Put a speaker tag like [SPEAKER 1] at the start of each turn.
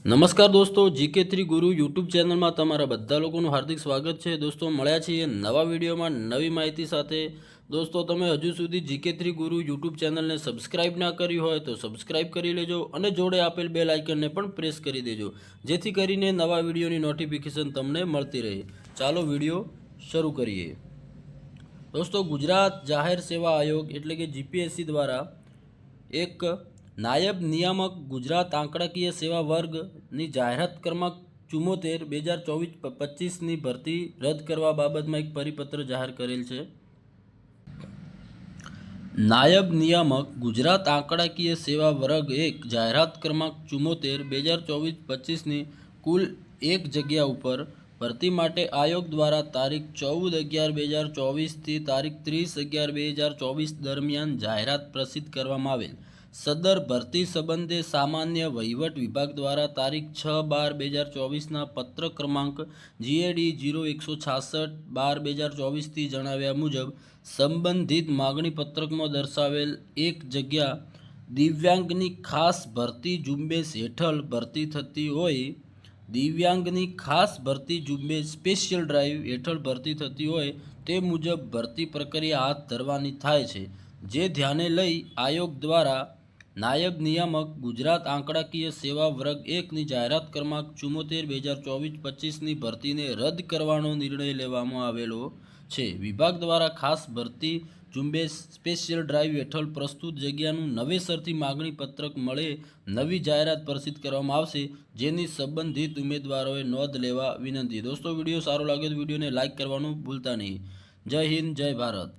[SPEAKER 1] નમસ્કાર દોસ્તો, GK3 ગુરુ યુટ્યુબ ચેનલમાં તમારા બધા લોકોનું હાર્દિક સ્વાગત છે। દોસ્તો, મળ્યા છીએ નવા વિડીયોમાં નવી માહિતી સાથે। દોસ્તો, તમે હજુ સુધી GK3 ગુરુ યુટ્યુબ ચેનલને સબસ્ક્રાઇબ ના કરી હોય તો સબસ્ક્રાઇબ કરી લેજો અને જોડે આપેલ બેલ આઇકનને પણ પ્રેસ કરી દેજો, જેથી કરીને નવા વિડીયોની નોટિફિકેશન તમને મળતી રહે। ચાલો વિડીયો શરૂ કરીએ। દોસ્તો, ગુજરાત જાહેર સેવા આયોગ એટલે કે GPSC દ્વારા એક નાયબ નિયામક ગુજરાત આંકડાકીય સેવા વર્ગની જાહેરાત ક્રમાંક 74 2024-25ની ભરતી રદ કરવા બાબતમાં એક પરિપત્ર જાહેર કરેલ છે। નાયબ નિયામક ગુજરાત આંકડાકીય સેવા વર્ગ 1 જાહેરાત ક્રમાંક 74 2024-25ની કુલ એક જગ્યા ઉપર ભરતી માટે આયોગ દ્વારા તારીખ 14/11/2024 થી તારીખ 30/11/2024 દરમિયાન જાહેરાત પ્રસિદ્ધ કરવામાં આવેલ। સદર ભરતી સંબંધે સામાન્ય વહીવટ વિભાગ દ્વારા તારીખ 6/12/2024ના પત્ર ક્રમાંક GAD 0166/12/2024 થી જણાવ્યા મુજબ સંબંધિત માગણી પત્રકમાં દર્શાવેલ એક જગ્યા દિવ્યાંગની ખાસ ભરતી ઝુંબેશ હેઠળ ભરતી થતી હોય, દિવ્યાંગની ખાસ ભરતી ઝુંબેશ સ્પેશિયલ ડ્રાઈવ હેઠળ ભરતી થતી હોય તે મુજબ ભરતી પ્રક્રિયા હાથ ધરવાની થાય છે। જે ધ્યાને લઈ આયોગ દ્વારા નાયબ નિયામક ગુજરાત આંકડાકીય સેવા વર્ગ 1ની જાહેરાત ક્રમાંક 74/2024-25ની ભરતીને રદ કરવાનો નિર્ણય લેવામાં આવેલો છે। વિભાગ દ્વારા ખાસ ભરતી ઝુંબેશ સ્પેશિયલ ડ્રાઈવ હેઠળ પ્રસ્તુત જગ્યાનું નવેસરથી માગણી પત્રક મળે નવી જાહેરાત પ્રસિદ્ધ કરવામાં આવશે, જેની સંબંધિત ઉમેદવારોએ નોંધ લેવા વિનંતી। દોસ્તો, વિડીયો સારો લાગે તો વિડીયોને લાઇક કરવાનું ભૂલતા નહીં। જય હિન્દ, જય ભારત।